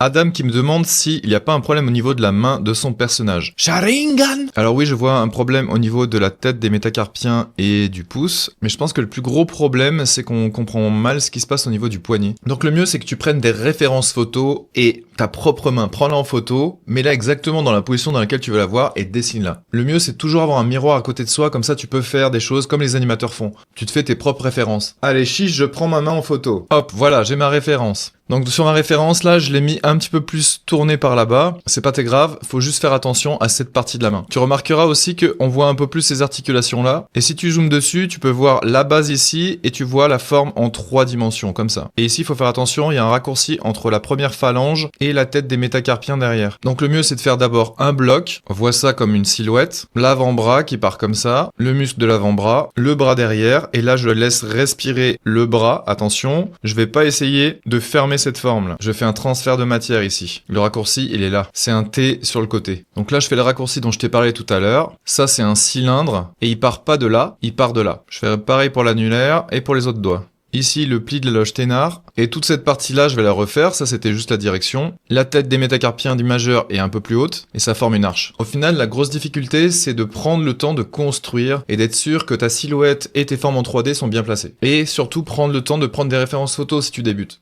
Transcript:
Adam qui me demande s'il n'y a pas un problème au niveau de la main de son personnage. Sharingan! Alors oui, je vois un problème au niveau de la tête des métacarpiens et du pouce, mais je pense que le plus gros problème, c'est qu'on comprend mal ce qui se passe au niveau du poignet. Donc le mieux, c'est que tu prennes des références photos et ta propre main, prends-la en photo, mets-la exactement dans la position dans laquelle tu veux la voir et dessine-la. Le mieux, c'est toujours avoir un miroir à côté de soi, comme ça tu peux faire des choses comme les animateurs font. Tu te fais tes propres références. Allez, chiche, je prends ma main en photo. Hop, voilà, j'ai ma référence. Donc sur ma référence, là, je l'ai mis un petit peu plus tourné par là-bas. C'est pas très grave, faut juste faire attention à cette partie de la main. Tu remarqueras aussi qu'on voit un peu plus ces articulations-là. Et si tu zoomes dessus, tu peux voir la base ici et tu vois la forme en 3 dimensions, comme ça. Et ici, il faut faire attention, il y a un raccourci entre la première phalange et la tête des métacarpiens derrière. Donc le mieux, c'est de faire d'abord un bloc. On voit ça comme une silhouette. L'avant-bras qui part comme ça. Le muscle de l'avant-bras. Le bras derrière. Et là, je laisse respirer le bras. Attention, je vais pas essayer de fermer cette forme là. Je fais un transfert de matière ici. Le raccourci, il est là. C'est un T sur le côté. Donc là, je fais le raccourci dont je t'ai parlé tout à l'heure. Ça, c'est un cylindre. Et il part pas de là, il part de là. Je fais pareil pour l'annulaire et pour les autres doigts. Ici, le pli de la loge ténard. Et toute cette partie-là, je vais la refaire. Ça, c'était juste la direction. La tête des métacarpiens du majeur est un peu plus haute. Et ça forme une arche. Au final, la grosse difficulté, c'est de prendre le temps de construire et d'être sûr que ta silhouette et tes formes en 3D sont bien placées. Et surtout, prendre le temps de prendre des références photos si tu débutes.